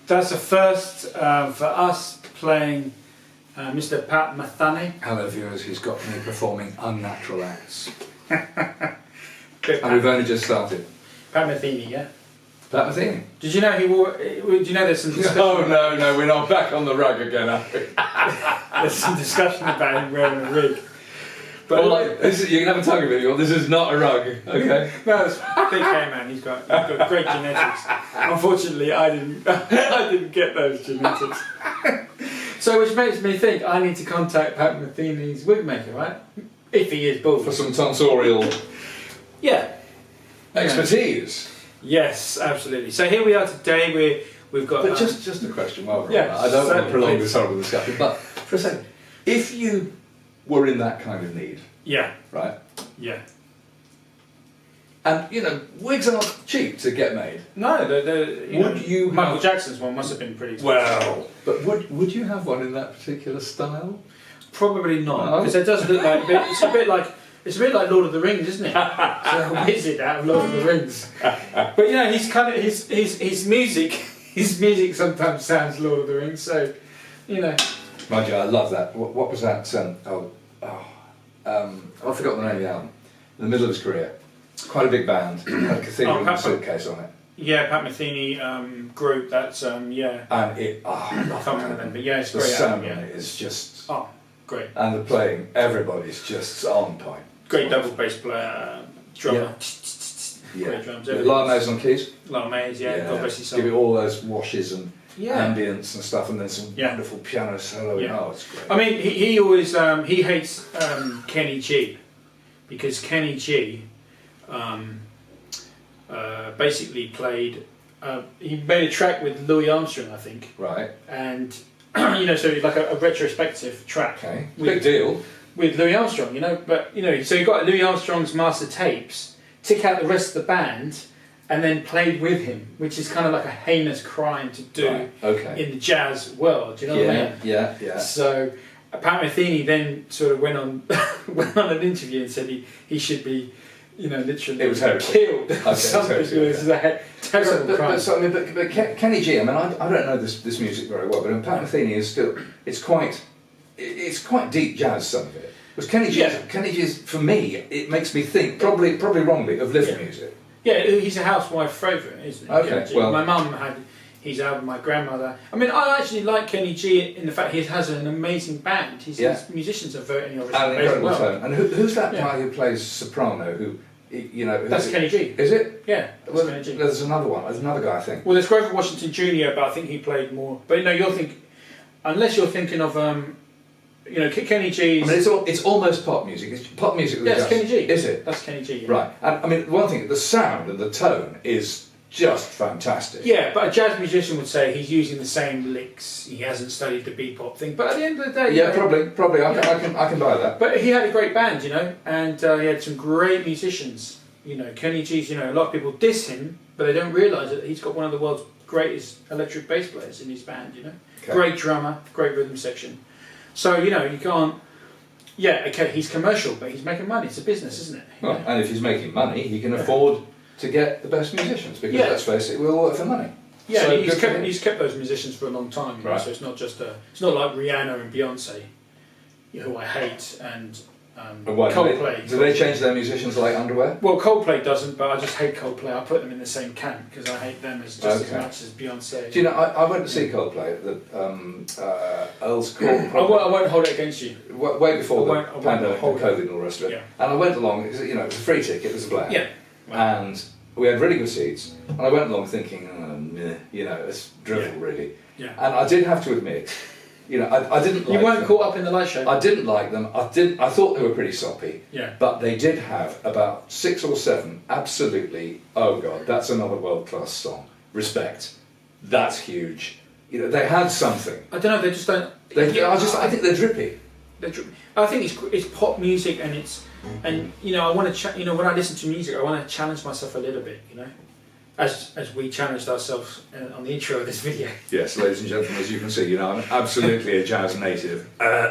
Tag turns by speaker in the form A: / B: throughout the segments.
A: That's a first for us playing Mr. Pat Metheny.
B: Hello viewers, he's got me performing unnatural acts. And
A: Pat
B: we've only just started.
A: Metheny, yeah?
B: Pat Metheny?
A: Did you know he wore, did you know there's some discussion?
B: No, we're not back on the rug again, are we?
A: There's some discussion about him wearing a rig. But
B: well, you can have a tug of it if you want. This is not a rug, okay?
A: No, it's big hair man. He's got great genetics. Unfortunately, I didn't get those genetics. So, which makes me think I need to contact Pat Metheny's wig maker, right? If he is bald.
B: For some tonsorial expertise.
A: Yes, absolutely. So here we are today. We've got.
B: But just a question. Well,
A: yeah,
B: I don't want to prolong this horrible discussion, but for a second, if you were in that kind of need, right?
A: Yeah.
B: And wigs are not cheap to get made.
A: No, Michael
B: have...
A: Jackson's one must have been pretty expensive.
B: Well, but would you have one in that particular style?
A: Probably not, because it does look like it's a bit like Lord of the Rings, isn't it? So a wizard out of Lord of the Rings. But he's kind of his music sometimes sounds Lord of the Rings. So
B: Mind you, I love that. What was that? I forgot the name of the album. In the middle of his career, quite a big band, had a cathedral with a suitcase on it.
A: Yeah, Pat Metheny group. That's
B: And it, I love
A: them, but yeah, it's
B: the
A: great.
B: sound on it is just
A: great.
B: And the playing, everybody's just on point.
A: Great double bass player, drummer.
B: Yeah.
A: Great drums.
B: Lyle Mays on keys.
A: Lyle Mays, God bless his soul.
B: Give it all those washes and ambience and stuff, and then some wonderful piano solo.
A: Yeah.
B: Oh, it's great.
A: I mean, he always he hates Kenny G, because Kenny G basically played. He made a track with Louis Armstrong, I think.
B: Right.
A: And so like a retrospective track.
B: Okay. Big deal.
A: With Louis Armstrong, but so you got Louis Armstrong's master tapes, took out the rest of the band, and then played with him, which is kind of like a heinous crime to do in the jazz world. Do you know what I mean?
B: Yeah.
A: So Pat Metheny then sort of went on an interview and said he should be, literally killed. Something. This is a terrible crime.
B: But Kenny G. I mean, I don't know this music very well, but Pat Metheny is still. It's quite deep jazz. Some of it. Because Kenny G is, for me, it makes me think probably wrongly of lift music.
A: Yeah, he's a housewife favourite, isn't he?
B: Okay, well,
A: my mum had his album, my grandmother. I mean, I actually like Kenny G in the fact he has an amazing band. His musicians are very
B: incredible tone. And who's that guy who plays soprano? Who
A: that's Kenny G.
B: Is it?
A: Yeah, that's Kenny G.
B: There's another one. There's another guy, I think.
A: Well, there's Grover Washington Jr., but I think he played more. But unless you're thinking of Kenny G.
B: I mean, it's almost pop music. It's pop music with
A: it's Kenny G.
B: Is it?
A: That's Kenny G. Yeah.
B: Right. And I mean, one thing, the sound and the tone is just fantastic.
A: Yeah, but a jazz musician would say he's using the same licks. He hasn't studied the bebop thing. But at the end of the day,
B: probably. I can buy that.
A: But he had a great band, and he had some great musicians. Kenny G's. A lot of people diss him, but they don't realise that he's got one of the world's greatest electric bass players in his band.
B: Okay.
A: Great drummer, great rhythm section. So, you can't... Yeah, okay, he's commercial, but he's making money. It's a business, isn't it?
B: Well, and if he's making money, he can afford to get the best musicians, because let's face it, we all work for money.
A: Yeah,
B: so
A: he's kept those musicians for a long time, right. So it's not just it's not like Rihanna and Beyonce, who I hate, and
B: And why
A: Coldplay.
B: do they change their musicians like underwear?
A: Well, Coldplay doesn't, but I just hate Coldplay. I put them in the same camp because I hate them just as much as Beyonce.
B: Do you know, I went to see Coldplay at the Earl's Court.
A: I won't hold it against you.
B: Way before the pandemic and COVID and all the rest of it.
A: Yeah.
B: And I went along, it was a free ticket, it was a blast.
A: Yeah.
B: And we had really good seats. And I went along thinking, it's drivel really.
A: Yeah.
B: And I did have to admit, I didn't like
A: You weren't
B: them.
A: caught up in the light show?
B: I didn't like them. I thought they were pretty soppy.
A: Yeah.
B: But they did have about 6 or 7 absolutely, oh God, that's another world-class song. Respect. That's huge. They had something.
A: I don't know, they just don't...
B: I think they're drippy.
A: I think it's pop music and I want to when I listen to music I want to challenge myself a little bit, as we challenged ourselves on the intro of this video.
B: Yes, ladies and gentlemen, as you can see, I'm absolutely a jazz native.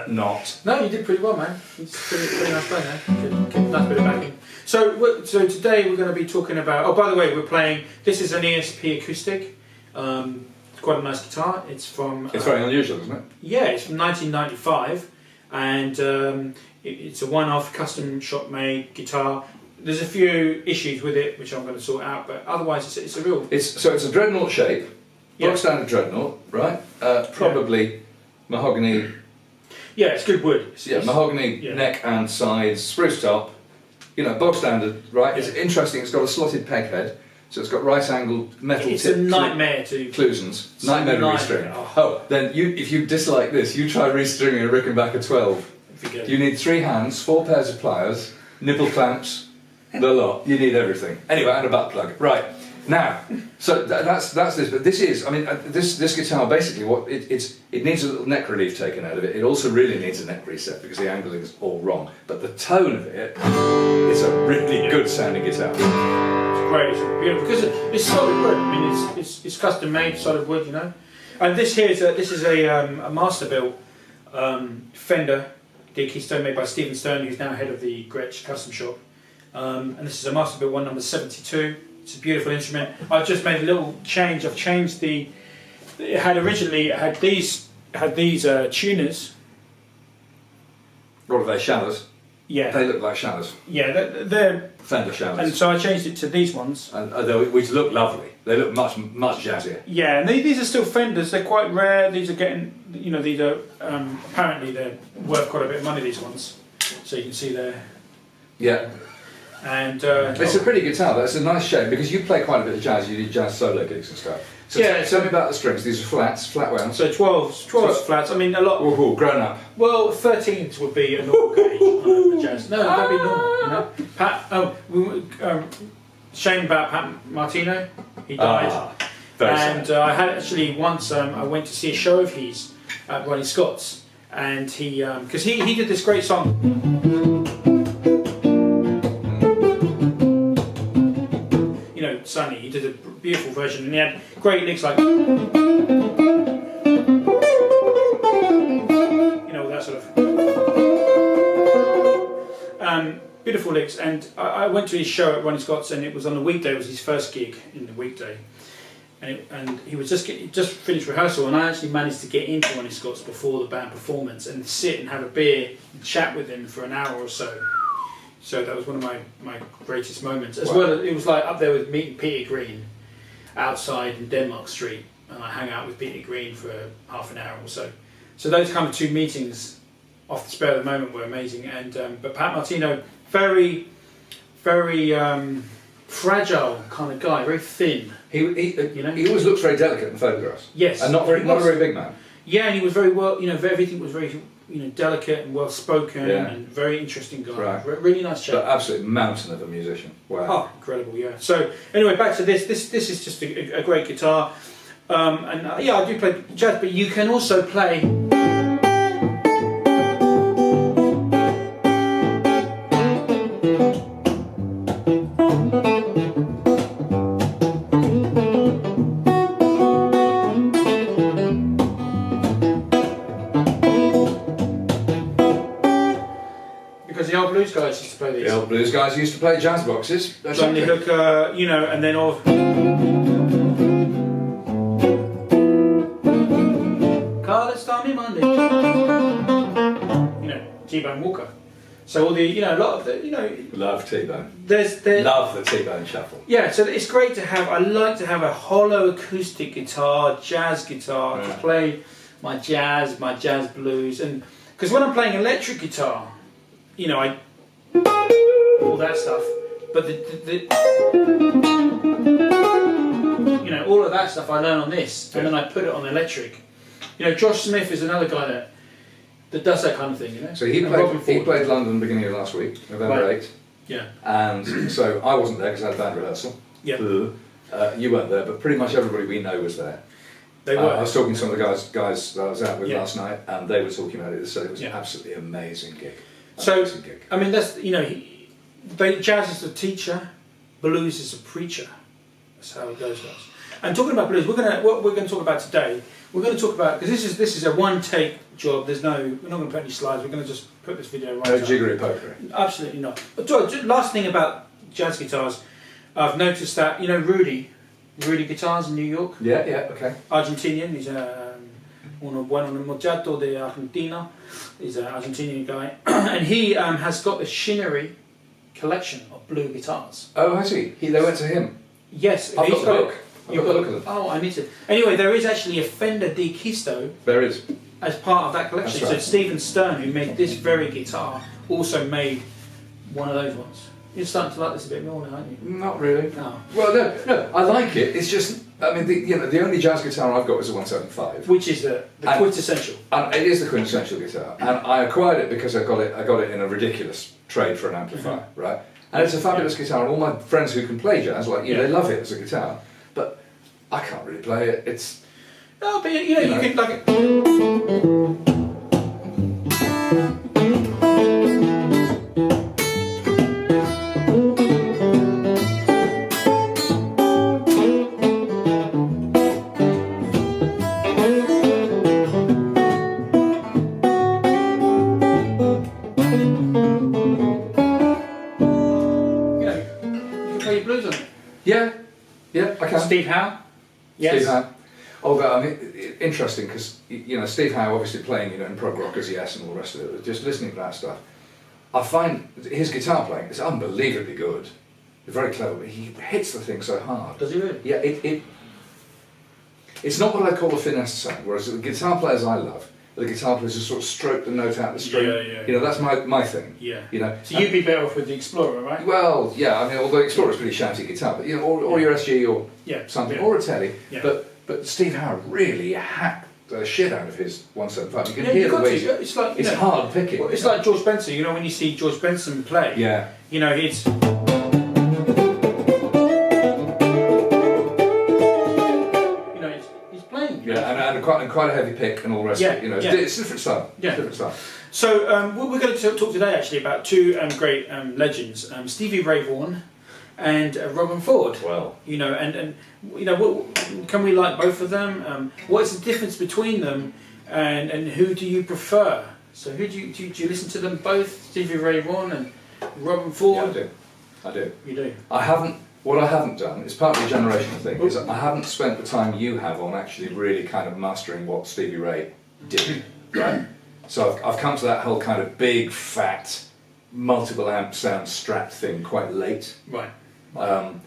B: Not.
A: No, you did pretty well, man. It's pretty nice play, man. Good, nice bit of backing. So today we're going to be talking about. Oh, by the way, we're playing. This is an ESP acoustic. It's quite a nice guitar. It's from.
B: It's very unusual, isn't it?
A: Yeah, it's from 1995, and it's a one-off custom shop made guitar. There's a few issues with it which I'm going to sort out, but otherwise it's a real.
B: It's a dreadnought shape, box standard dreadnought, right? Probably mahogany.
A: Yeah, it's good wood. It's
B: mahogany neck and sides, spruce top. Box standard, right? It's interesting. It's got a slotted peg head, so it's got right angled metal.
A: It's a nightmare to
B: Clusons. Nightmare to restring. Then if you dislike this, you try restringing a Rickenbacker 12. You need 3 hands, 4 pairs of pliers, nipple clamps. The lot. You need everything. Anyway, and a butt plug. Right. Now, so that's this. But this is, this guitar basically it needs a little neck relief taken out of it. It also really needs a neck reset because the angling is all wrong. But the tone of it is a really good sounding guitar.
A: It's great. It's beautiful because it's solid wood. It's custom made solid wood, And this here is a master built Fender D Keystone made by Stephen Stone, who's now head of the Gretsch custom shop. And this is a master built one, number 72. It's a beautiful instrument. I've just made a little change. I've changed these tuners.
B: What are they, shallows?
A: Yeah.
B: They look like shallows.
A: Yeah, they're
B: Fender shallows.
A: And so I changed it to these ones.
B: Which look lovely. They look much jazzier.
A: Yeah, and these are still Fenders. They're quite rare. These are getting, these are apparently they're worth quite a bit of money. These ones, so you can see there.
B: Yeah.
A: And
B: it's a pretty guitar. That's a nice shape because you play quite a bit of jazz. You do jazz solo gigs and stuff. So tell me about the strings. These are flats, flat wound.
A: So 12's flats. A lot.
B: Ooh, grown up.
A: Well, 13s would be a normal gauge on a jazz. No, that'd be normal. Shame about Pat Martino. He died. And I had actually once. I went to see a show of his at Ronnie Scott's, and he because he did this great song. Sunny, he did a beautiful version, and he had great licks like, that sort of beautiful licks. And I went to his show at Ronnie Scott's, and it was on a weekday. It was his first gig in the weekday, and he was just finished rehearsal, and I actually managed to get into Ronnie Scott's before the band performance and sit and have a beer and chat with him for an hour or so. So that was one of my greatest moments. As well, it was like up there with meeting Peter Green outside in Denmark Street, and I hung out with Peter Green for half an hour or so. So those kind of 2 meetings off the spur of the moment were amazing. And but Pat Martino, very, very fragile kind of guy, very thin.
B: He always looks very delicate in photographs.
A: Yes,
B: and not a very big man.
A: Yeah, and he was very well. Everything was very delicate and well spoken, and very interesting guy.
B: Right.
A: Really nice chap.
B: But absolute mountain of a musician. Wow.
A: Oh, incredible! Yeah. So anyway, back to this. This is just a great guitar, and I do play jazz, but you can also play. The old blues guys used to play these.
B: The old blues guys used to play jazz boxes.
A: Johnny Hooker, and then all. Call it Stormy Monday. T-Bone Walker. So all the, a lot of the,
B: Love T-Bone.
A: there's
B: Love the T-Bone shuffle.
A: Yeah, so it's great to have. I like to have a hollow acoustic guitar, jazz guitar to play my jazz blues, and because when I'm playing electric guitar, I all that stuff, but all of that stuff I learn on this, and then I put it on electric. Josh Smith is another guy that does that kind of thing.
B: So he played London beginning of last week, November 8th.
A: Yeah.
B: And so I wasn't there because I had a band rehearsal.
A: Yeah.
B: You weren't there, but pretty much everybody we know was there.
A: They were.
B: I was talking to some of the guys that I was out with last night, and they were talking about it. So it was an absolutely amazing gig.
A: I mean, that's jazz is a teacher, blues is a preacher. That's how it goes, guys. And talking about blues, what we're going to talk about today. We're going to talk about, because this is a one-take job. We're not going to put any slides. We're going to just put this video right.
B: No jiggery pokery.
A: Absolutely not. But last thing about jazz guitars, I've noticed that Rudy Guitars in New York.
B: Yeah, okay.
A: Argentinian. He's un muchacho de Argentina. He's an Argentinian guy, and he has got the Shinnery collection of blue guitars.
B: Oh, has he? They went to him.
A: Yes,
B: I've got the book.
A: You've got a look at them. Oh, I need to. Anyway, there is actually a Fender De Quisto.
B: There is.
A: As part of that collection.
B: That's right.
A: So Stephen Stern, who made this very guitar, also made one of those ones. You're starting to like this a bit more now, aren't you?
B: Not really.
A: No.
B: Well, no, I like it. It's just, I mean, the only jazz guitar I've got is a 175,
A: which is the quintessential.
B: And it is the quintessential guitar. And I acquired it because I got it in a ridiculous trade for an amplifier, right? And it's a fabulous guitar. And all my friends who can play jazz, they love it as a guitar. But I can't really play it. It's
A: no, but you can like it.
B: Yeah, I can.
A: Steve Howe? Yes.
B: Steve Howe. Although, I mean, interesting because, Steve Howe obviously playing, in prog rockers, yes, and all the rest of it, just listening to that stuff, I find his guitar playing is unbelievably good. He's very clever, but he hits the thing so hard.
A: Does he really?
B: Yeah, it's not what I call a finesse sound, whereas the guitar players I love, the guitar players who sort of stroke the note out the string.
A: Yeah.
B: That's my thing.
A: Yeah. So you'd be better off with the Explorer, right?
B: Well, yeah. I mean, although Explorer's pretty shouty guitar, but or your SG or something, or a Telly.
A: Yeah.
B: But Steve Howe really hacked the shit out of his 175. You can hear the way it's hard picking.
A: Well, it's like George Benson. When you see George Benson play.
B: Yeah.
A: It's.
B: Yeah, and quite a heavy pick and all the rest of it. It's different style.
A: Yeah.
B: Different style.
A: So we're going to talk today actually about two great legends, Stevie Ray Vaughan and Robben Ford.
B: Well.
A: Can we like both of them? What's the difference between them, and who do you prefer? So who do you listen to them both, Stevie Ray Vaughan and Robben Ford?
B: Yeah, I do.
A: You do?
B: What I haven't done, it's partly a generational thing, is I haven't spent the time you have on actually really kind of mastering what Stevie Ray did, right? So I've come to that whole kind of big, fat, multiple amp sound Strat thing quite late.
A: Right.
B: But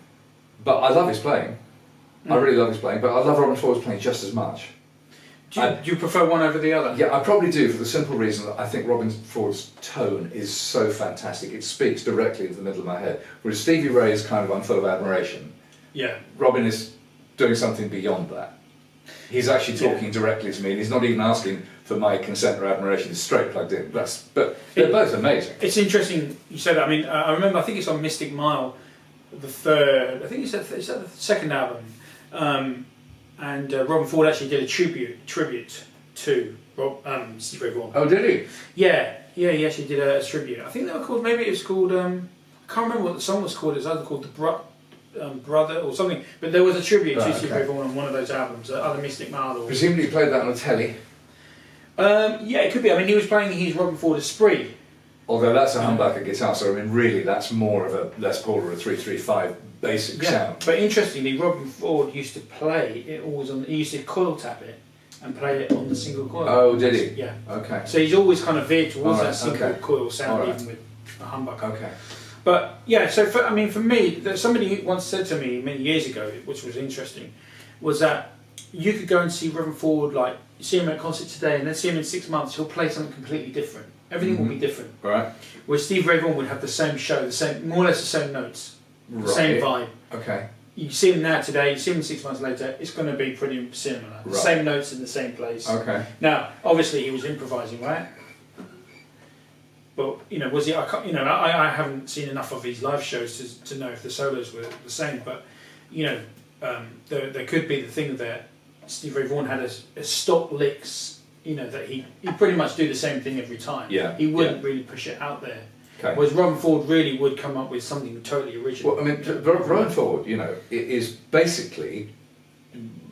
B: I love his playing. I really love his playing, but I love Robben Ford's playing just as much.
A: Do you prefer one over the other?
B: Yeah, I probably do, for the simple reason that I think Robben Ford's tone is so fantastic. It speaks directly into the middle of my head. Whereas Stevie Ray is kind of, I'm full of admiration.
A: Yeah.
B: Robben is doing something beyond that. He's actually talking directly to me, and he's not even asking for my consent or admiration. He's straight plugged in. But they're both amazing.
A: It's interesting you said that. I mean, I remember, I think it's on Mystic Mile, the third, I think it's the second album. And Robben Ford actually did a tribute to Stevie Ray Vaughan.
B: Oh, did he?
A: Yeah, he actually did a tribute. I think they were called, maybe it was called, I can't remember what the song was called. It was either called The Brother or something. But there was a tribute to Stevie Ray Vaughan on one of those albums, either Mystic Mile or...
B: Presumably he played that on a telly.
A: Yeah, it could be. I mean, he was playing his Robben Ford Esprit.
B: Although that's a humbucker guitar, so I mean, really, that's more of a Les Paul or a 335 basic sound.
A: But interestingly, Robben Ford used to play it always on. He used to coil tap it, and play it on the single coil.
B: Oh, did he?
A: Yeah.
B: Okay.
A: So he's always kind of veered towards that single
B: okay.
A: coil sound,
B: All right.
A: even with a humbucker.
B: Okay.
A: But yeah, so for me, somebody who once said to me many years ago, which was interesting, was that you could go and see Robben Ford, like see him at a concert today, and then see him in 6 months. He'll play something completely different. Everything will be different.
B: Right.
A: Whereas Stevie Ray Vaughan would have the same show, the same, more or less the same notes, the same vibe.
B: Okay.
A: You see him now today, you see him 6 months later, it's going to be pretty similar. The same notes in the same place.
B: Okay.
A: Now, obviously, he was improvising, right? But was he? I haven't seen enough of his live shows to know if the solos were the same. But there could be the thing that Stevie Ray Vaughan had a stock licks. That he pretty much do the same thing every time.
B: Yeah.
A: He wouldn't really push it out there.
B: Okay.
A: Whereas Robben Ford really would come up with something totally original.
B: Well, I mean, Robben Ford, is basically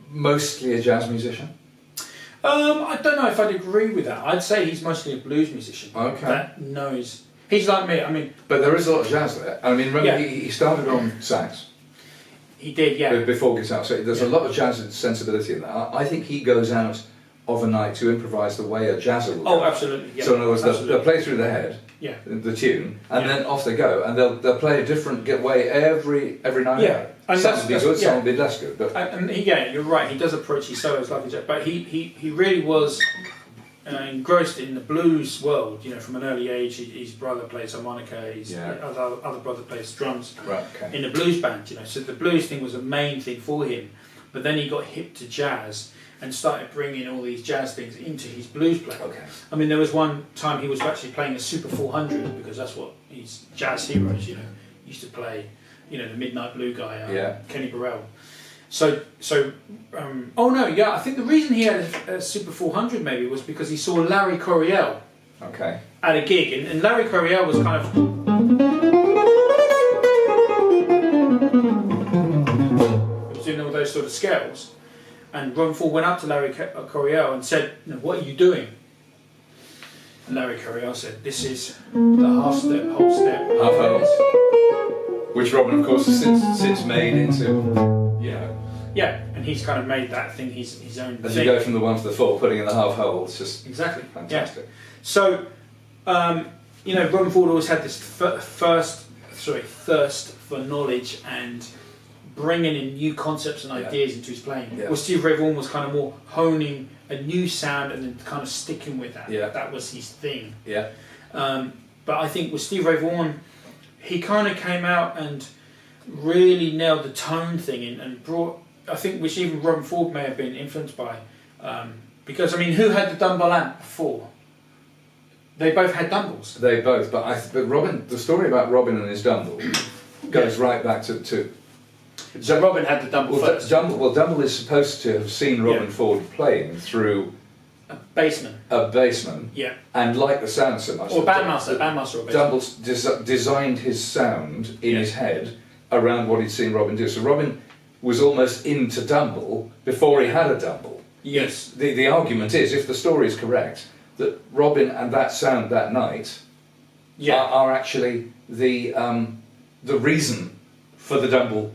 B: mostly a jazz musician.
A: I don't know if I'd agree with that. I'd say he's mostly a blues musician.
B: Okay.
A: That knows. He's like me. I mean.
B: But there is a lot of jazz there. I mean, remember he started on sax.
A: He did, yeah.
B: Before guitar, so there's a lot of jazz sensibility in that. I think he goes out of a night to improvise the way a jazzer will.
A: Oh, absolutely. Yeah.
B: So in other words, they'll play through the head.
A: Yeah.
B: The tune, and then off they go, and they'll play a different way every night.
A: Yeah, and
B: some will be good, some will be less good. But
A: you're right. He does approach his solos like a jazz, but he really was engrossed in the blues world. From an early age, his brother plays harmonica. His other brother plays drums.
B: Right. Okay.
A: In the blues band, so the blues thing was a main thing for him. But then he got hip to jazz and started bringing all these jazz things into his blues playing.
B: Okay.
A: I mean, there was one time he was actually playing a Super 400 because that's what his jazz heroes, used to play. The Midnight Blue guy, Kenny Burrell. I think the reason he had a Super 400 maybe was because he saw Larry Coryell at a gig, and Larry Coryell was kind of. He was doing all those sort of scales. And Robben Ford went up to Larry Coryell and said, "What are you doing?" And Larry Coryell said, "This is the half step, whole step,
B: half holes." Which Robben, of course, has since made into.
A: Yeah, and he's kind of made that thing his own
B: As
A: thing.
B: you go from the 1 to the 4, putting in the half hole, it's just
A: exactly
B: fantastic.
A: Yeah. So, Robben Ford always had this thirst for knowledge and bringing in new concepts and ideas into his playing.
B: Yeah.
A: Well, Stevie Ray Vaughan was kind of more honing a new sound and then kind of sticking with that.
B: Yeah.
A: That was his thing.
B: Yeah.
A: But I think with Stevie Ray Vaughan, he kind of came out and really nailed the tone thing and brought, I think, which even Robben Ford may have been influenced by. Because, I mean, who had the Dunbar amp before? They both had Dumbles.
B: They both, but Robben, the story about Robben and his Dumble goes right back to
A: So Robben had the Dumble first.
B: Dumble is supposed to have seen Robben Ford playing through
A: a bassman.
B: Yeah. And like the sound so much.
A: Or bandmaster or bassman.
B: Dumble designed his sound in his head around what he'd seen Robben do. So Robben was almost into Dumble before he had a Dumble.
A: Yes.
B: The argument is, if the story is correct, that Robben and that sound that night are actually the reason for the Dumble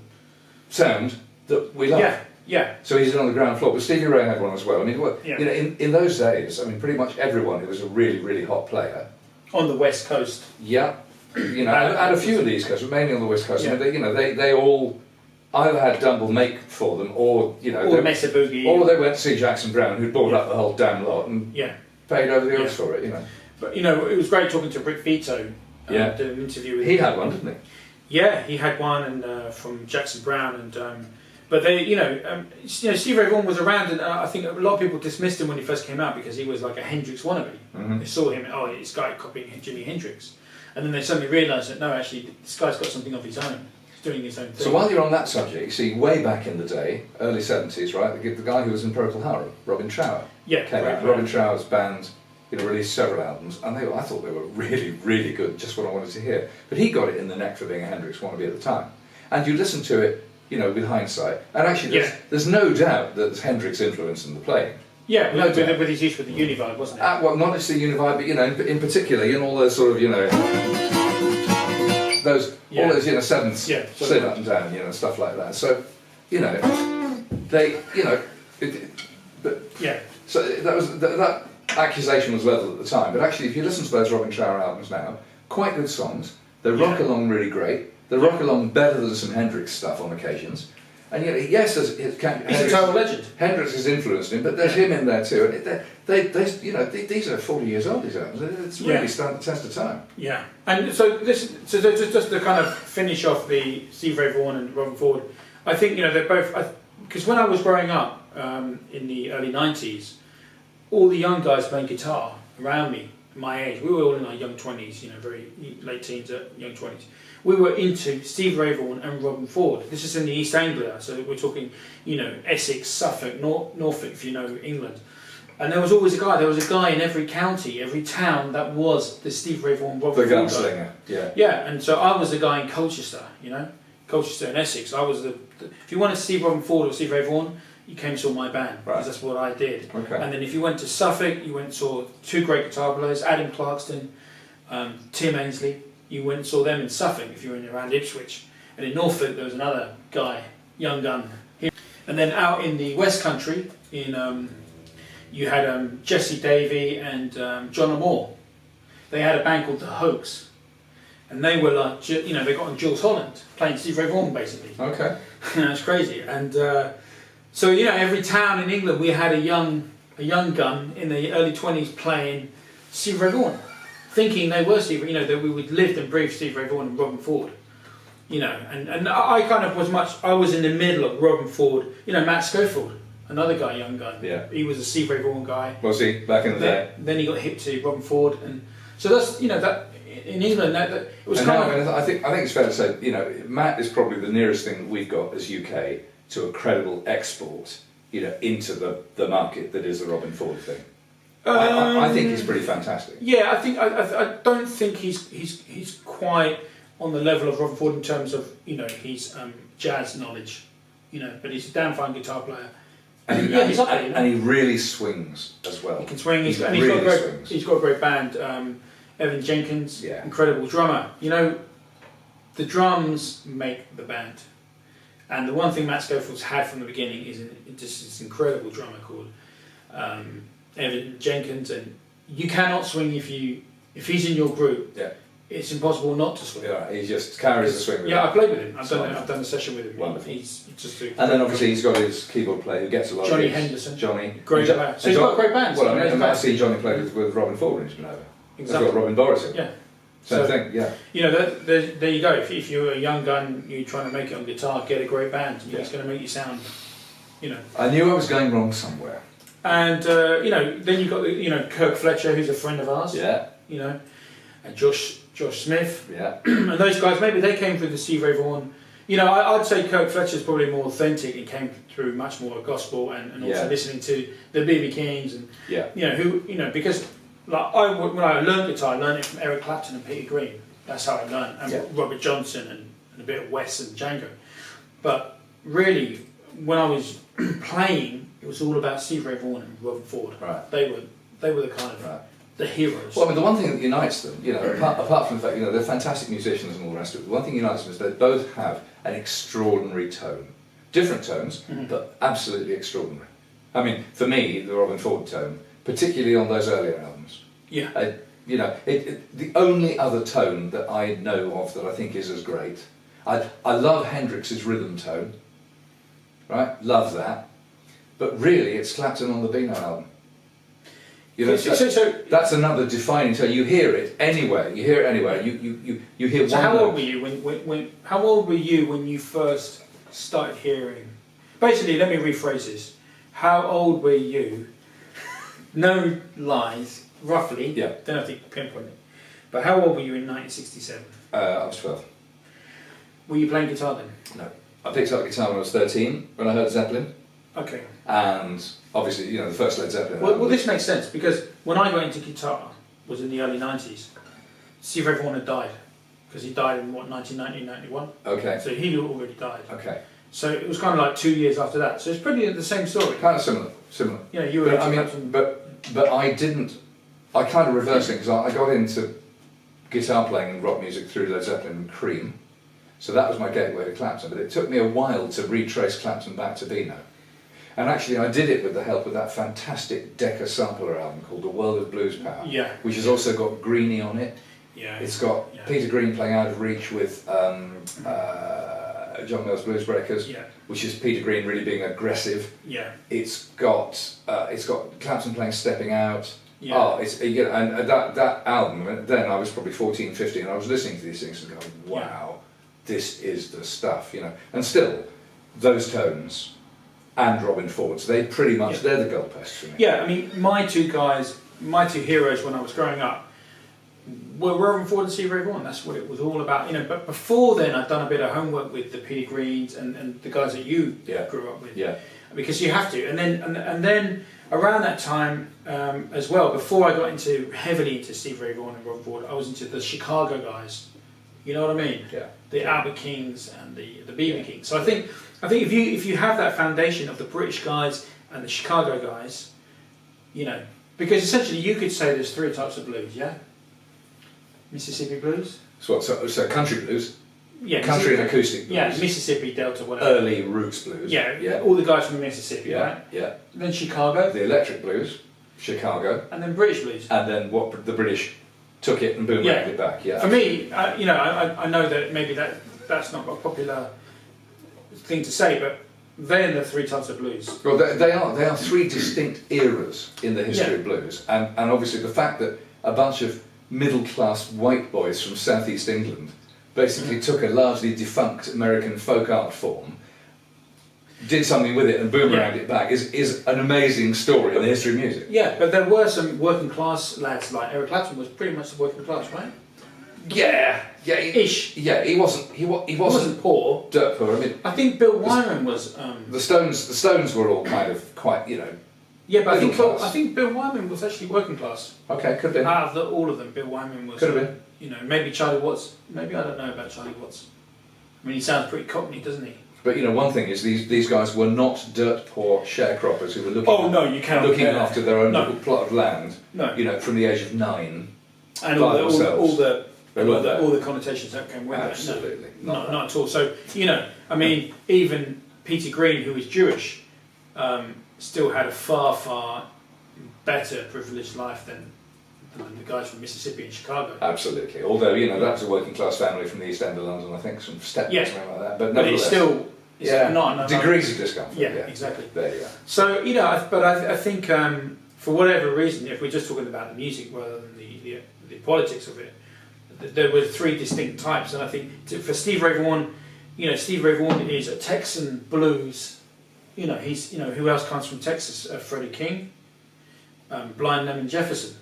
B: sound that we love.
A: Yeah.
B: So he's on the ground floor, but Stevie Ray had one as well. I mean, in those days, I mean, pretty much everyone who was a really, really hot player
A: on the West Coast.
B: Yeah, and a few of these guys, but mainly on the West Coast. I mean, they all either had Dumble make for them, or
A: or Mesa Boogie,
B: or they went to see Jackson Browne, who'd bought up the whole damn lot and paid over the odds for it.
A: But it was great talking to Rick Vito. Did an interview with him.
B: He had one, didn't he?
A: Yeah, he had one, and from Jackson Browne, and but they, Stevie Ray Vaughan was around, and I think a lot of people dismissed him when he first came out because he was like a Hendrix wannabe.
B: Mm-hmm.
A: They saw him, this guy copying Jimi Hendrix, and then they suddenly realised that no, actually, this guy's got something of his own. He's doing his own thing.
B: So while you're on that subject, you see, way back in the day, early 70s, right, the guy who was in Procol Harum, Robin Trower, came out. Robin Trower's band. Released several albums, and I thought they were really, really good, just what I wanted to hear. But he got it in the neck for being a Hendrix wannabe at the time. And you listen to it, with hindsight, and actually there's no doubt that there's Hendrix influence in the playing.
A: Yeah, with his use with the Univibe, wasn't it?
B: Well, not just the Univibe, but in particular, all those sort of, all those, sevenths, sit up and down, stuff like that. So, So that accusation was leveled at the time, but actually, if you listen to those Robin Trower albums now, quite good songs. They rock along really great. They rock along better than some Hendrix stuff on occasions. And yet, yes,
A: he's a total legend.
B: Hendrix has influenced him, but there's him in there too. And these are 40 years old. These albums. It's really standing the test of time.
A: Yeah, and so just to kind of finish off the Stevie Ray Vaughan and Robben Ford, I think they're both, because when I was growing up in the early '90s, all the young guys playing guitar around me, my age, we were all in our young 20s, very late teens, young 20s. We were into Stevie Ray Vaughan and Robben Ford. This is in the East Anglia, so we're talking, Essex, Suffolk, Norfolk, if you know England. And there was always a guy in every county, every town that was the Stevie Ray Vaughan, Robben Ford
B: guy. The gunslinger, yeah.
A: Yeah, and so I was the guy in Colchester, Colchester and Essex. I was if you wanted to see Robben Ford or Stevie Ray Vaughan, you came and saw my band, because that's what I did.
B: Okay.
A: And then if you went to Suffolk, you went and saw two great guitar players, Adam Clarkston, Tim Ainsley. You went and saw them in Suffolk if you were in around Ipswich. And in Norfolk there was another guy, young gun. And then out in the West Country, you had Jesse Davey and John Amore. They had a band called The Hoax. And they were like, they got on Jules Holland, playing Stevie Ray Vaughan basically.
B: Okay.
A: That's crazy. And so every town in England we had a young gun in the early 20s playing Stevie Ray Vaughan, thinking they were Stevie, that we would live and breathe Stevie Ray Vaughan and Robben Ford, and I kind of I was in the middle of Robben Ford, Matt Schofield, another guy, young gun.
B: Yeah.
A: He was a Stevie Ray Vaughan guy.
B: Was he back in the day?
A: Then he got hip to Robben Ford, and so that's that in England that it was
B: and
A: kind of.
B: I think it's fair to say Matt is probably the nearest thing that we've got as UK to a credible export, into the market that is the Robben Ford thing. I think he's pretty fantastic.
A: Yeah, I don't think he's quite on the level of Robben Ford in terms of his jazz knowledge, but he's a damn fine guitar player.
B: And he really swings as well.
A: He can swing. He's got a great band. Evan Jenkins, incredible drummer. The drums make the band. And the one thing Matt Schofield's had from the beginning is just this incredible drummer called Evan Jenkins, and you cannot swing if he's in your group. Yeah. It's impossible not to swing.
B: Yeah, he just carries the swing with him.
A: I played with him. I've done a session with him.
B: Wonderful.
A: He's just
B: and then obviously he's got his keyboard player who gets a lot
A: Johnny
B: of
A: Henderson.
B: Great
A: band. So he's got a great band.
B: Well, I've seen Johnny play with Robben Ford when he's been over.
A: Exactly.
B: He's got Robin Boris.
A: Yeah.
B: Same thing, yeah.
A: There you go. If you're a young gun, you're trying to make it on guitar, get a great band. It's going to make you sound,
B: I knew I was going wrong somewhere.
A: And then you've got Kirk Fletcher, who's a friend of ours.
B: Yeah.
A: And Josh Smith.
B: Yeah.
A: And those guys, maybe they came through the Stevie Ray Vaughan. I'd say Kirk Fletcher's probably more authentic. He came through much more gospel and also listening to the B.B. Kings and because. Like when I learned guitar, I learned it from Eric Clapton and Peter Green. That's how I learned, and Robert Johnson and a bit of Wes and Django. But really, when I was playing, it was all about Stevie Ray Vaughan and Robben Ford.
B: Right.
A: They were the kind of the heroes.
B: Well, the one thing that unites them, apart from the fact they're fantastic musicians and all the rest of it, the one thing that unites them is they both have an extraordinary tone. Different tones, but absolutely extraordinary. For me, the Robben Ford tone, particularly on those earlier albums.
A: Yeah.
B: The only other tone that I know of that I think is as great, I love Hendrix's rhythm tone, right? Love that. But really, it's Clapton on the Beano album. That's another defining tone. You hear it anywhere. You hear
A: So how old were you how old were you when you first started hearing? Basically, let me rephrase this. How old were you? No lies, roughly.
B: Yeah.
A: Don't have to pinpoint it. But how old were you in 1967?
B: I was 12.
A: Were you playing guitar then?
B: No. I picked up guitar when I was 13, when I heard Zeppelin.
A: Okay.
B: And obviously, the first Led Zeppelin.
A: Well, this makes sense, because when I got into guitar, was in the early 90s, Stevie Ray Vaughan had died. Because he died in, 1990, 91?
B: Okay.
A: So he already died.
B: Okay.
A: So it was kind of like 2 years after that. So it's pretty the same story.
B: Kind of similar.
A: You were.
B: But I didn't. I kind of reversed it because I got into guitar playing and rock music through Led Zeppelin and Cream, so that was my gateway to Clapton. But it took me a while to retrace Clapton back to Beano, And actually, I did it with the help of that fantastic Decca sampler album called The World of Blues Power, which has also got Greenie on it.
A: Yeah,
B: it's got Peter Green playing Out of Reach with John Mills Blues Breakers, which is Peter Green really being aggressive.
A: Yeah,
B: it's got Clapton playing Stepping Out.
A: Yeah.
B: Oh, and that album. Then I was probably 14, 15, and I was listening to these things and going, "Wow, this is the stuff," you know. And still, those tones and Robben Ford's, they're the goalposts for me.
A: Yeah, I mean, my two heroes when I was growing up were Robben Ford and Stevie Ray Vaughan. That's what it was all about, you know. But before then, I'd done a bit of homework with the Peter Greens and the guys that you grew up with.
B: Yeah.
A: Because you have to, and then around that time as well, before I got heavily into Stevie Ray Vaughan and Robben Ford, I was into the Chicago guys. You know what I mean?
B: Yeah.
A: The Albert Kings and the BB Kings. So I think if you have that foundation of the British guys and the Chicago guys, you know, because essentially you could say there's three types of blues, yeah. Mississippi blues.
B: So country blues.
A: Yeah,
B: country and acoustic blues.
A: Yeah, Mississippi, Delta, whatever.
B: Early roots blues.
A: Yeah, all the guys from Mississippi, right?
B: Yeah.
A: Then Chicago.
B: The electric blues, Chicago.
A: And then British blues.
B: And then what the British took it and boomeranged it back. Yeah.
A: For me, you know, I know that maybe that's not a popular thing to say, but they're the three types of blues.
B: Well, they are three distinct eras in the history of blues, and obviously the fact that a bunch of middle-class white boys from southeast England basically took a largely defunct American folk art form, did something with it and boomeranged it back is an amazing story in the history of music.
A: Yeah, but there were some working class lads, like Eric Clapton was pretty much the working class, right? Ish.
B: Yeah, he wasn't
A: poor.
B: Dirt poor. I mean,
A: I think Bill Wyman was.
B: The Stones were all kind of quite, you know.
A: Yeah, but I think Bill Wyman was actually working class.
B: Okay, could have been.
A: Out of all of them, Bill Wyman was.
B: Could have been.
A: You know, maybe Charlie Watts. Maybe I don't know about Charlie Watts. I mean, he sounds pretty Cockney, doesn't he?
B: But you know, one thing is these guys were not dirt poor sharecroppers who were looking after their own little plot of land.
A: No.
B: You know, from the age of 9.
A: And all the connotations that came with
B: Absolutely.
A: it. No, not at all. So, you know, I mean, even Peter Green, who was Jewish, still had a far, far better privileged life than the guys from Mississippi and Chicago.
B: Absolutely. Although, you know, that was a working class family from the East End of London, I think, some Stepney or something like that. But
A: it's still not
B: degrees of discomfort.
A: Yeah, exactly.
B: There you are.
A: So, you know, I think for whatever reason, if we're just talking about the music rather than the politics of it, there were three distinct types, and I think for Stevie Ray Vaughan, you know, Stevie Ray Vaughan is a Texan blues. You know, he's, you know, who else comes from Texas? Freddie King, Blind Lemon Jefferson.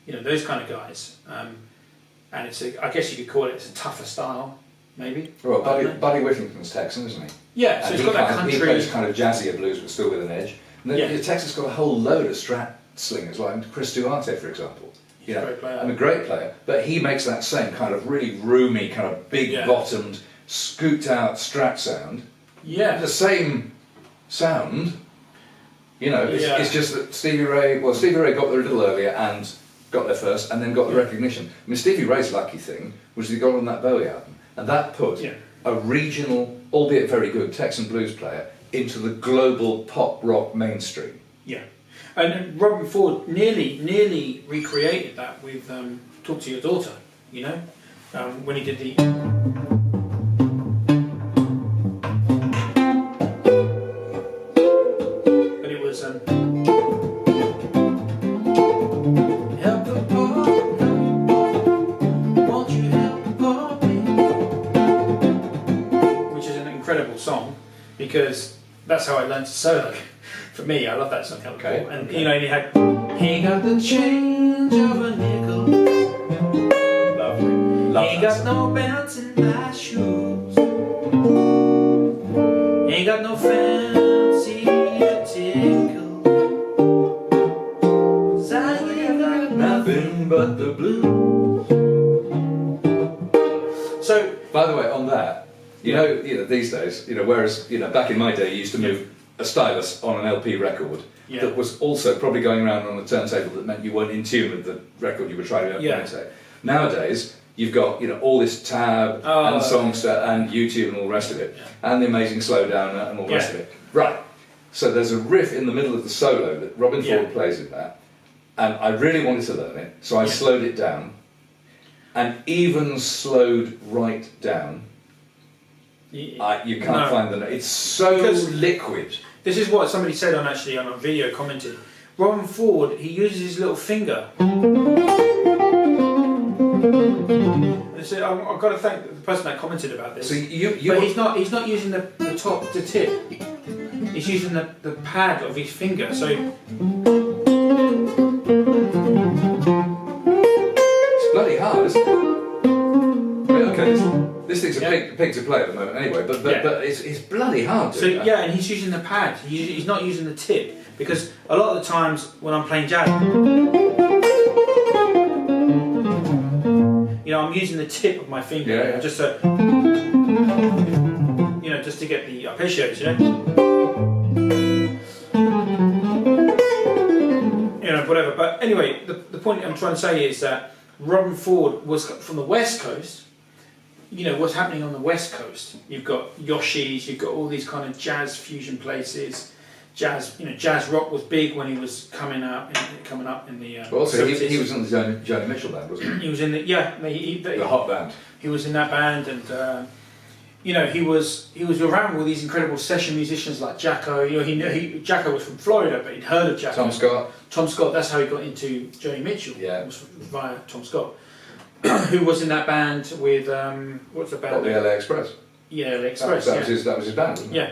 A: You know, those kind of guys. And I guess you could call it's a tougher style, maybe.
B: Well, Buddy Whittington's Texan, isn't he?
A: Yeah, so he's got that country.
B: He plays kind of jazzier blues, but still with an edge. And Texas got a whole load of Strat slingers, like Chris Duarte, for example.
A: He's a great player.
B: And a great player, but he makes that same kind of really roomy, kind of big-bottomed, scooped-out Strat sound.
A: Yeah.
B: The same sound, you know, it's just that Stevie Ray got there a little earlier and got there first, and then got the recognition. I mean, Stevie Ray's lucky thing was he got on that Bowie album, and that put a regional, albeit very good, Texan blues player into the global pop rock mainstream. Yeah.
A: And Robben Ford nearly recreated that with Talk to Your Daughter, you know, when he did the... But it was... Help the poor, won't you help the poor people? Which is an incredible song, because that's how I learned to solo. For me, I love that song. And you know, he got the change of a nickel. Lovely. Ain't got no belts in my shoes. Ain't got no fancy tickle. 'Cause I ain't got nothing but the blues. So,
B: by the way, on that, you know, these days, you know, whereas, you know, back in my day, you used to move a stylus on an LP record that was also probably going around on a turntable that meant you weren't in tune with the record you were trying to imitate. Nowadays, you've got, you know, all this tab and Songster and YouTube and all the rest of it, and the amazing slowdowner and all the rest of it. Right. So there's a riff in the middle of the solo that Robben Ford plays in that, and I really wanted to learn it, so I slowed it down, and even slowed right down. You can't find the note. It's so liquid.
A: This is what somebody said on a video commented. Robben Ford, he uses his little finger. They said, I've got to thank the person that commented about this.
B: So
A: but he's not using the tip. He's using the pad of his finger. So
B: it's bloody hard, isn't it? I mean, okay, this thing's a pig to play at the moment anyway, but it's bloody hard.
A: And he's using the pad. He's not using the tip, because a lot of the times when I'm playing jazz, I'm using the tip of my finger just to, just to get the arpeggios, whatever. But anyway, the point I'm trying to say is that Robben Ford was from the West Coast. What's happening on the West Coast? You've got Yoshi's, you've got all these kind of jazz fusion places. Jazz rock was big when he was coming up in the.
B: But also, he was in the Joni Mitchell band, wasn't he?
A: He was in the
B: hot band.
A: He was in that band, and he was around with these incredible session musicians like Jacko. Jacko was from Florida, but he'd heard of Jacko.
B: Tom Scott.
A: That's how he got into Joni Mitchell.
B: Yeah,
A: it was via Tom Scott, who was in that band with what's the band?
B: The LA Express.
A: Yeah, LA Express.
B: That was his band, wasn't it?
A: Yeah.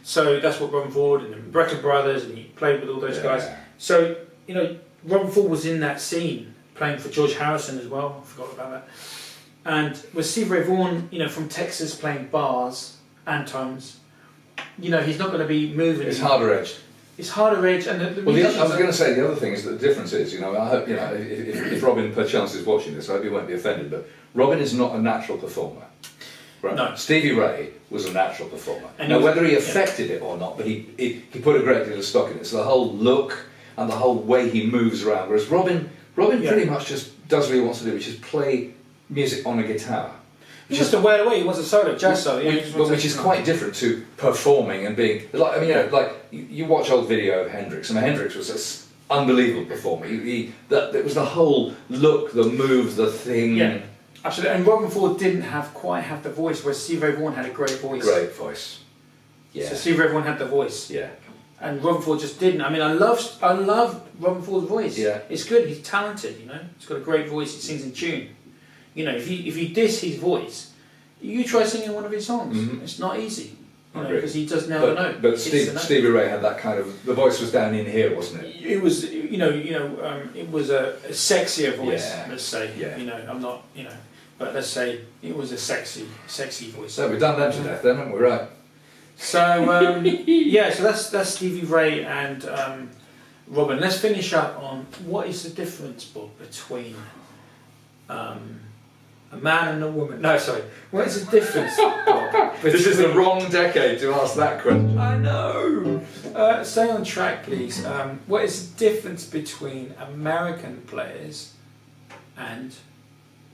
A: So that's what Robben Ford and the Brecker Brothers, and he played with all those guys. So, Robben Ford was in that scene, playing for George Harrison as well, I forgot about that. And with Stevie Ray Vaughan, from Texas playing bars and tones, he's not going to be moving.
B: It's harder edged.
A: It's harder edged. And
B: I was going to say, the other thing is that the difference is, I hope, if Robben perchance is watching this, I hope he won't be offended, but Robben is not a natural performer. Right.
A: No.
B: Stevie Ray was a natural performer. And whether he affected it or not, but he put a great deal of stock in it. So the whole look and the whole way he moves around. Whereas Robben pretty much just does what he wants to do, which is play music on a guitar.
A: He wants to wear away. He wants a solo, jazz solo.
B: Which is quite different to performing and being like. You watch old video of Hendrix. Hendrix was an unbelievable performer. That was the whole look, the move, the thing.
A: Yeah. Absolutely, and Robben Ford didn't quite have the voice, whereas Stevie Ray Vaughan had a great voice.
B: Great voice. Yeah.
A: So Stevie Ray Vaughan had the voice.
B: Yeah.
A: And Robben Ford just didn't. I love Robben Ford's voice.
B: Yeah.
A: It's good. He's talented. He's got a great voice. He sings in tune. If you diss his voice, you try singing one of his songs. Mm-hmm. It's not easy. Because he does nail the note.
B: But Stevie Ray had that kind of. The voice was down in here, wasn't it?
A: It was. It was a sexier voice. Yeah. Let's say.
B: Yeah.
A: I'm not. But let's say it was a sexy voice.
B: So we've done that to death then, haven't we? Right.
A: So, so that's Stevie Ray and Robben. Let's finish up on what is the difference, Bob, between a man and a woman. No, sorry. What is the difference, Bob?
B: This is the wrong decade to ask that question.
A: I know. Stay on track, please. What is the difference between American players and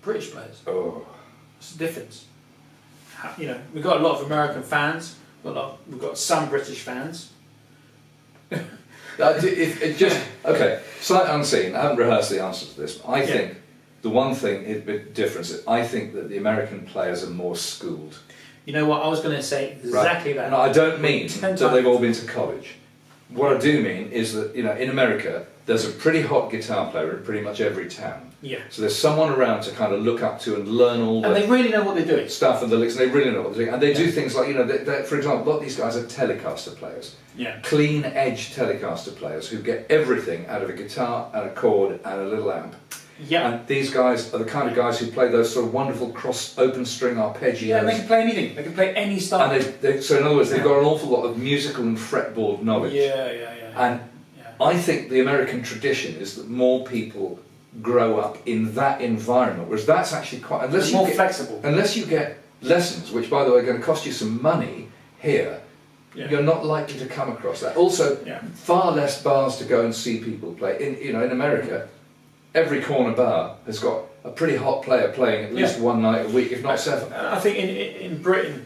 A: British players?
B: Oh,
A: what's the difference? We've got a lot of American fans. We've got some British fans.
B: it just okay. Sight unseen. I haven't rehearsed the answer to this. But I think the one thing difference is I think that the American players are more schooled.
A: You know what? I was going to say exactly that.
B: And I don't mean that they've all been to college. What I do mean is that in America there's a pretty hot guitar player in pretty much every town.
A: Yeah.
B: So there's someone around to kind of look up to and learn all
A: and they really know what they're doing.
B: Stuff and the licks, and they really know what they're doing. And they do things like, for example, a lot of these guys are Telecaster players.
A: Yeah.
B: Clean edge Telecaster players who get everything out of a guitar and a chord and a little amp.
A: Yeah.
B: And these guys are the kind of guys who play those sort of wonderful cross open string arpeggios.
A: Yeah, and they can play anything. They can play any style.
B: And so in other words, they've got an awful lot of musical and fretboard knowledge.
A: Yeah.
B: And I think the American tradition is that more people grow up in that environment, whereas that's actually quite
A: more flexible.
B: Unless you get lessons, which by the way are going to cost you some money here, you're not likely to come across that. Also, far less bars to go and see people play. In America, every corner bar has got a pretty hot player playing at least one night a week, if not seven.
A: I think in Britain,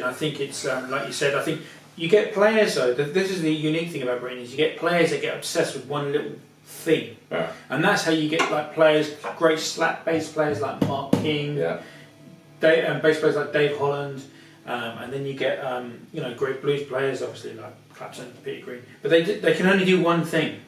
A: I think it's like you said. I think You get players though. This is the unique thing about Britain is you get players that get obsessed with one little thing, and that's how you get like players, great slap bass players like Mark King, bass players like Dave Holland, and then you get great blues players, obviously like Clapton, Peter Green. But they can only do one thing.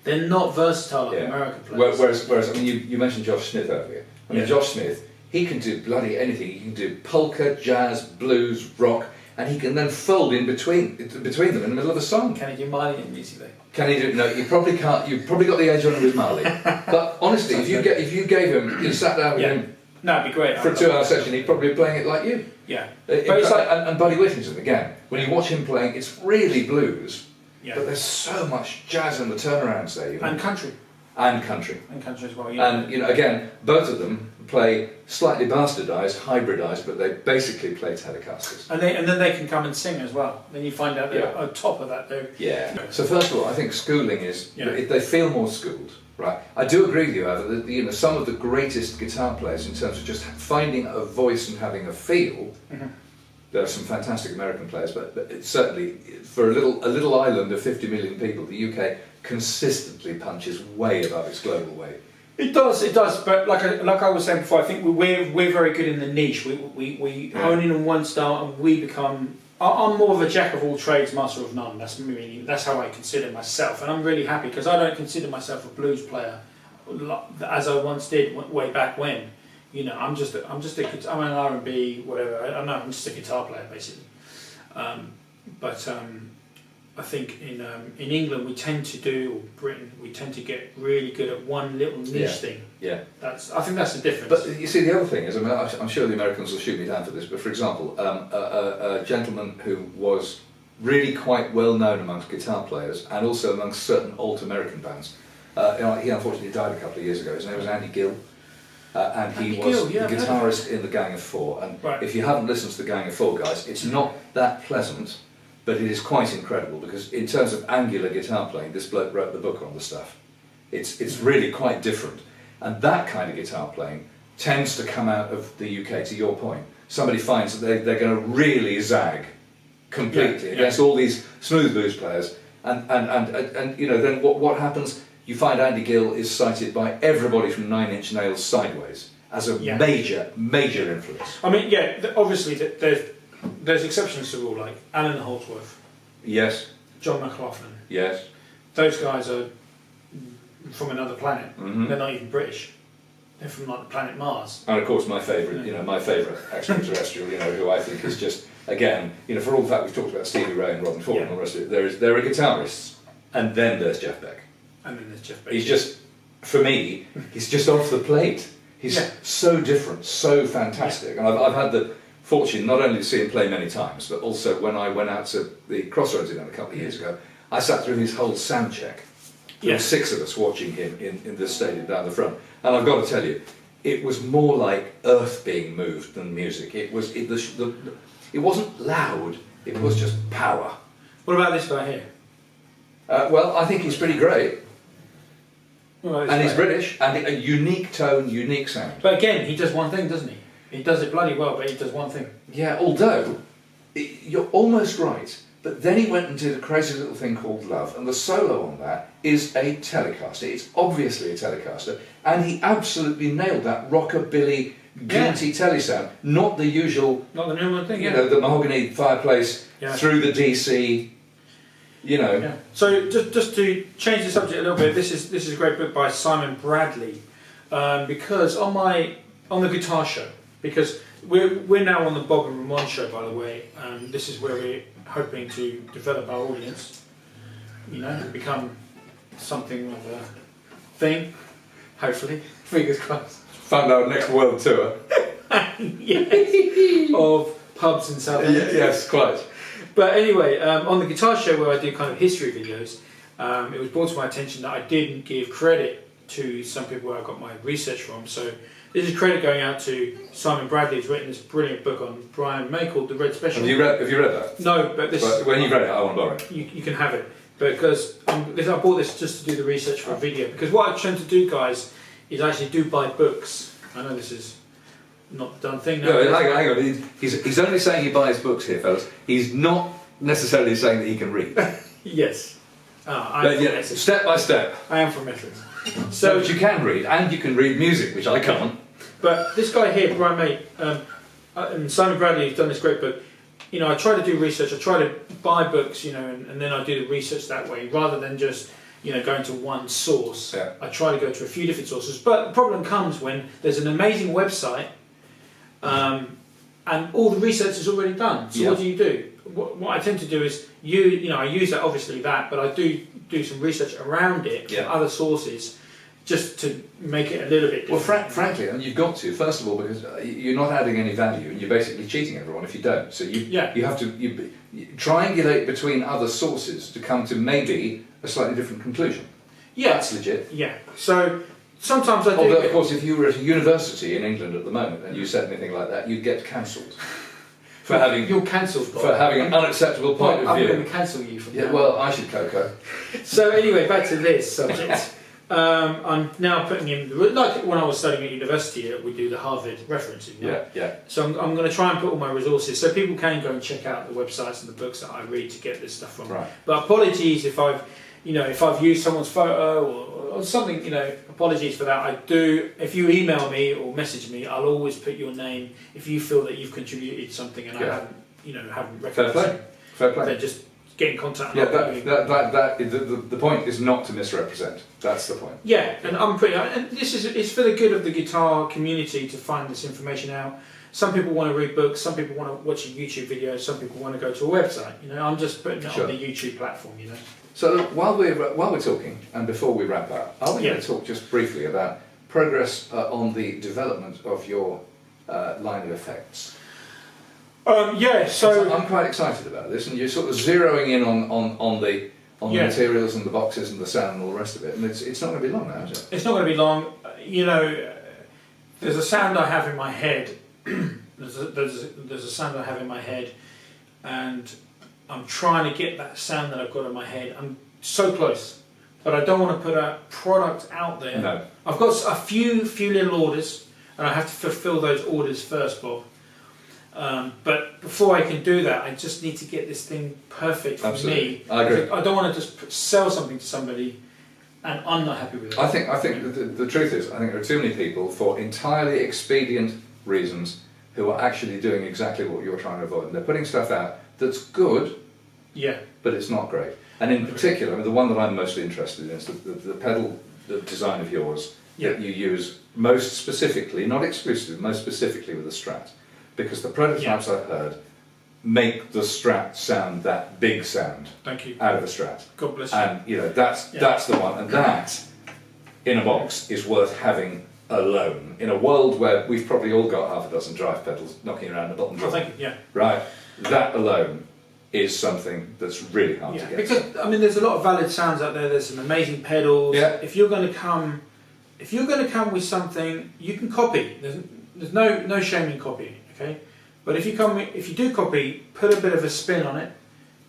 A: They're not versatile like American players.
B: Whereas I mean, you mentioned Josh Smith earlier. I mean, Josh Smith, he can do bloody anything. He can do polka, jazz, blues, rock, and he can then fold in between them in the middle of a song.
A: Can he do Malian music though?
B: Can he do? No, you probably can't. You've probably got the edge on him with Marley. But honestly, if you gave him, you sat down with him.
A: No, it'd be great.
B: For a 2-hour session, he'd probably be playing it like you.
A: Yeah.
B: But it's like, and Buddy Whittington, again, when you watch him playing, it's really blues, but there's so much jazz in the turnarounds there.
A: And country.
B: And country.
A: And country as well,
B: And, again, both of them play slightly bastardised, hybridised, but they basically play Telecasters.
A: And then they can come and sing as well. Then you find out that on top of that, they're...
B: Yeah. So first of all, I think schooling is, they feel more schooled. Right, I do agree with you, however, that some of the greatest guitar players, in terms of just finding a voice and having a feel, there are some fantastic American players, but it's certainly for a little island of 50 million people, the UK consistently punches way above its global weight.
A: It does. But like I was saying before, I think we're very good in the niche. We hone in on one style, and we become. I'm more of a jack of all trades, master of none. That's how I consider myself, and I'm really happy because I don't consider myself a blues player, as I once did way back when. I'm an R&B whatever. I'm just a guitar player basically. I think in England we tend to do, or Britain, we tend to get really good at one little niche thing. Yeah. I think that's the difference.
B: But you see, the other thing is, I mean, I'm sure the Americans will shoot me down for this, but for example, a gentleman who was really quite well known amongst guitar players and also amongst certain alt-American bands. He unfortunately died a couple of years ago. His name was Andy Gill. And he was the guitarist in the Gang of Four. And if you haven't listened to the Gang of Four, guys, it's not that pleasant. But it is quite incredible because in terms of angular guitar playing, this bloke wrote the book on the stuff. It's really quite different. And that kind of guitar playing tends to come out of the UK, to your point. Somebody finds that they're going to really zag completely against all these smooth blues players. And then what happens? You find Andy Gill is cited by everybody from Nine Inch Nails sideways as a major influence.
A: I mean, obviously there's exceptions to the rule, like Alan Holdsworth.
B: Yes.
A: John McLaughlin.
B: Yes.
A: Those guys are from another planet. They're not even British. They're from like the planet Mars.
B: And of course, my favourite extraterrestrial, who I think is just, again, for all the fact we've talked about Stevie Ray and Robben Ford and all the rest of it, there are guitarists, and then there's Jeff Beck. He's just, for me, he's just off the plate. He's so different, so fantastic, and I've had the fortune not only to see him play many times, but also when I went out to the Crossroads a couple of years ago, I sat through his whole sound check. There were 6 of us watching him in the stadium down the front, and I've got to tell you, it was more like earth being moved than music. It wasn't loud. It was just power.
A: What about this guy here?
B: Well, I think he's pretty great.
A: Well,
B: and he's British, and a unique tone, unique sound.
A: But again, he does one thing, doesn't he? He does it bloody well, but he does one thing.
B: Yeah, although, you're almost right, but then he went and did a crazy little thing called Love, and the solo on that is a Telecaster. It's obviously a Telecaster, and he absolutely nailed that rockabilly, guilty tele sound, not the usual...
A: Not the normal thing,
B: the mahogany fireplace through the DC,
A: Yeah. So just to change the subject a little bit, this is a great book by Simon Bradley, because on the guitar show, because we're now on the Bob and Ramon show, by the way, and this is where we're hoping to develop our audience, become something of a thing, hopefully, fingers crossed.
B: Fund our next world tour.
A: Yes, of pubs in South Africa.
B: Yes, quite.
A: But anyway, on the guitar show where I do kind of history videos, it was brought to my attention that I didn't give credit to some people where I got my research from. So this is credit going out to Simon Bradley, who's written this brilliant book on Brian May called The Red Special.
B: Have you read that?
A: No, but this...
B: But when you've read it, I want to borrow it.
A: You can have it. Because I bought this just to do the research for a video. Because what I tend to do, guys, is actually do buy books. I know this is not the done thing now.
B: No, hang on. He's only saying he buys books here, fellas. He's not necessarily saying that he can read.
A: Yes.
B: But yeah, step by step.
A: I am from Essex.
B: So but you can read, and you can read music, which I can't.
A: But this guy here, Brian Mate, and Simon Bradley, who's done this great book, you know, I try to do research, I try to buy books, you know, and then I do the research that way, rather than just, you know, going to one source.
B: Yeah.
A: I try to go to a few different sources. But the problem comes when there's an amazing website, and all the research is already done. So what do? What I tend to do is, you know, I use that, obviously that, but I do some research around it from other sources, just to make it a little bit different.
B: Well, frankly, and you've got to, first of all, because you're not adding any value, and you're basically cheating everyone if you don't. So you have to you triangulate between other sources to come to maybe a slightly different conclusion.
A: Yeah.
B: That's legit.
A: Yeah. So sometimes I do.
B: Although, of course, if you were at a university in England at the moment and you said anything like that, you'd get cancelled. For having
A: you're cancelled
B: for having an unacceptable point of view.
A: I'm going to cancel you from that.
B: Well, I should cocoa.
A: So anyway, back to this subject. I'm now putting in, like when I was studying at university, we do the Harvard referencing. Right?
B: Yeah.
A: So I'm going to try and put all my resources so people can go and check out the websites and the books that I read to get this stuff from.
B: Right.
A: But apologies if I've used someone's photo or something, you know, apologies for that. I do. If you email me or message me, I'll always put your name if you feel that you've contributed something and I haven't recognised.
B: Fair play.
A: Then just get in contact.
B: Yeah, the point is not to misrepresent. That's the point.
A: Yeah, and and it's for the good of the guitar community to find this information out. Some people want to read books, some people want to watch a YouTube video, some people want to go to a website. You know, I'm just putting it on the YouTube platform. You know.
B: So while we're talking, and before we wrap up, are we going to talk just briefly about progress on the development of your line of effects?
A: So
B: I'm quite excited about this, and you're sort of zeroing in on the materials and the boxes and the sound and all the rest of it, and it's not going to be long now, is it?
A: It's not going to be long. You know, there's a sound I have in my head. there's a sound I have in my head, and I'm trying to get that sound that I've got in my head. I'm so close, but I don't want to put a product out there.
B: No.
A: I've got a few little orders, and I have to fulfil those orders first, Bob. But before I can do that, I just need to get this thing perfect for me.
B: I agree.
A: I don't want to just sell something to somebody and I'm not happy with it.
B: I think the truth is, I think there are too many people, for entirely expedient reasons, who are actually doing exactly what you're trying to avoid. And they're putting stuff out that's good, but it's not great. And in particular, I mean, the one that I'm mostly interested in is the pedal design of yours that you use most specifically, not exclusively, most specifically with the Strat. Because the prototypes I've heard make the Strat sound that big sound.
A: Thank you.
B: Out of the Strat.
A: God bless you.
B: And you know that's the one, and that in a box is worth having alone. In a world where we've probably all got half a dozen drive pedals knocking around the bottom drawer.
A: Thank you. Yeah.
B: Right. That alone is something that's really hard to get.
A: Because I mean, there's a lot of valid sounds out there. There's some amazing pedals.
B: Yeah.
A: If you're going to come with something, you can copy. There's no shame in copying. Okay, but if you do copy, put a bit of a spin on it.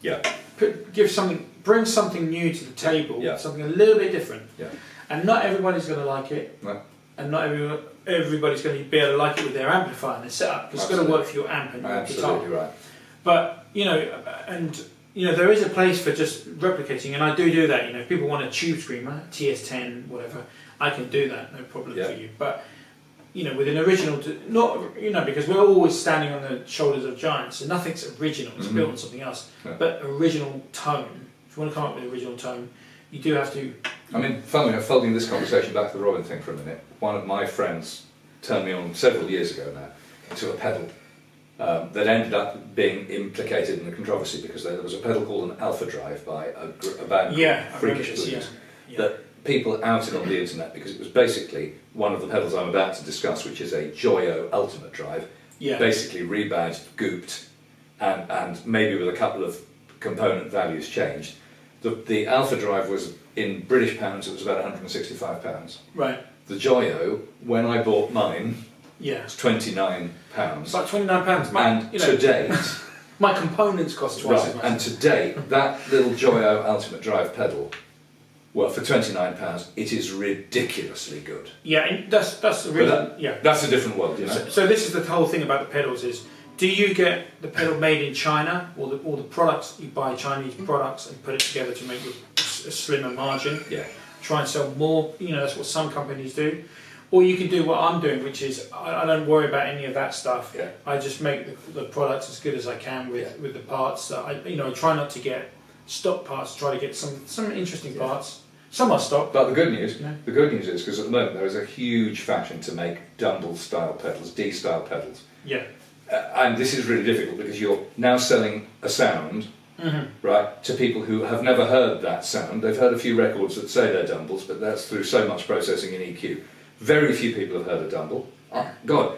B: Yeah.
A: Bring something new to the table.
B: Yeah.
A: Something a little bit different.
B: Yeah.
A: And not everybody's going to like it.
B: No.
A: And not everybody's going to be able to like it with their amplifier and their setup. It's got to work for your amp and your guitar.
B: Absolutely right.
A: But there is a place for just replicating, and I do that. You know, if people want a tube screamer, TS10, whatever, I can do that, no problem for you. But with an original, because we're always standing on the shoulders of giants, so nothing's original, it's built on something else. Yeah. But original tone, if you want to come up with an original tone, you do have to...
B: I mean, funnily enough, folding this conversation back to the Robben thing for a minute, one of my friends turned me on several years ago now to a pedal that ended up being implicated in the controversy because there was a pedal called an Alpha Drive by a band called Freakish Blues that people outed on the internet because it was basically one of the pedals I'm about to discuss, which is a Joyo Ultimate Drive, basically rebadged, gooped, and maybe with a couple of component values changed. The Alpha Drive was, in British pounds, it was about £165.
A: Right.
B: The Joyo, when I bought mine, was £29.
A: It's like £29.
B: And to date...
A: my components cost twice as much.
B: And to date, that little Joyo Ultimate Drive pedal, well, for £29, it is ridiculously good.
A: Yeah, and that's the reason.
B: That's a different world, you know.
A: So this is the whole thing about the pedals is Do you get the pedal made in China, or the products you buy Chinese products and put it together to make a slimmer margin?
B: Yeah.
A: Try and sell more. That's what some companies do. Or you can do what I'm doing, which is I don't worry about any of that stuff.
B: Yeah.
A: I just make the products as good as I can with the parts. I try not to get stock parts. Try to get some interesting parts. Some are stock.
B: But the good news is because at the moment there is a huge fashion to make Dumble style pedals, D style pedals.
A: Yeah.
B: And this is really difficult because you're now selling a sound, right, to people who have never heard that sound. They've heard a few records that say they're Dumbles, but that's through so much processing in EQ. Very few people have heard of Dumble. God,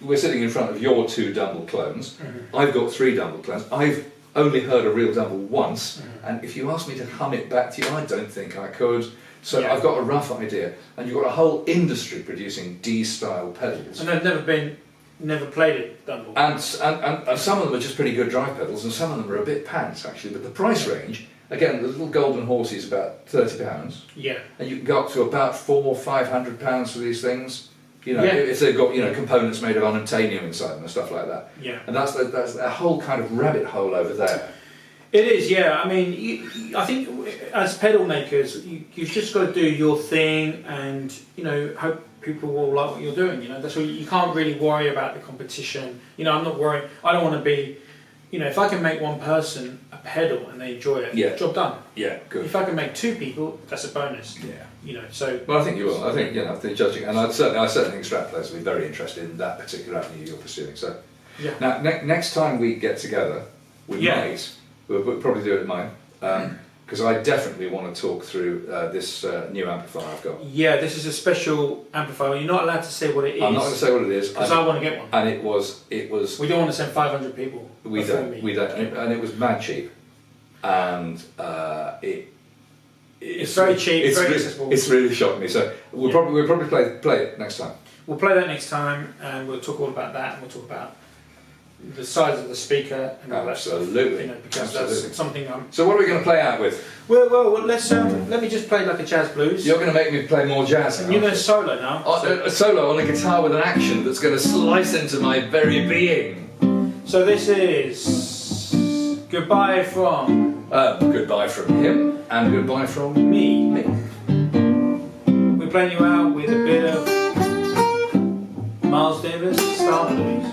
B: we're sitting in front of your 2 Dumble clones. I've got 3 Dumble clones. I've only heard a real Dumble once, and if you asked me to hum it back to you, I don't think I could. So I've got a rough idea, and you've got a whole industry producing D-style pedals.
A: And they've never played it, Dumble.
B: And some of them are just pretty good drive pedals, and some of them are a bit pants actually. But the price range, again, the little golden horse is about £30.
A: Yeah.
B: And you can go up to about £400-500 for these things. If they've got components made of unobtainium inside them and stuff like that.
A: Yeah.
B: And that's a whole kind of rabbit hole over there.
A: It is, yeah. I mean, I think as pedal makers, you've just got to do your thing, and hope people will like what you're doing. That's why you can't really worry about the competition. I'm not worried. I don't want to be. If I can make one person a pedal and they enjoy it, job done.
B: Yeah, good.
A: If I can make 2 people, that's a bonus.
B: Yeah.
A: So.
B: Well, I think you will. I think the judging, and I certainly think Strat players will be very interested in that particular avenue you're pursuing. So. Yeah. Now, next time we get together, we'll probably do it at mine. Because I definitely want to talk through this new amplifier I've got.
A: Yeah, this is a special amplifier. You're not allowed to say what it is.
B: I'm not going to say what it is.
A: Because I want to get one.
B: And it was.
A: We don't want to send 500 people.
B: We don't. And it was mad cheap. And
A: it's very cheap. It's very accessible.
B: It's really shocked me. So we'll probably play it next time.
A: We'll play that next time, and we'll talk all about that, and we'll talk about the size of the speaker and all that stuff. Because that's something
B: So what are we going to play out with?
A: Well, let's let me just play like a jazz blues.
B: You're going to make me play more jazz.
A: And you're going to solo now.
B: A solo on a guitar with an action that's going to slice into my very being.
A: So this is Goodbye from...
B: goodbye from him, and goodbye from
A: me. We're playing you out with a bit of Miles Davis, Star Blues.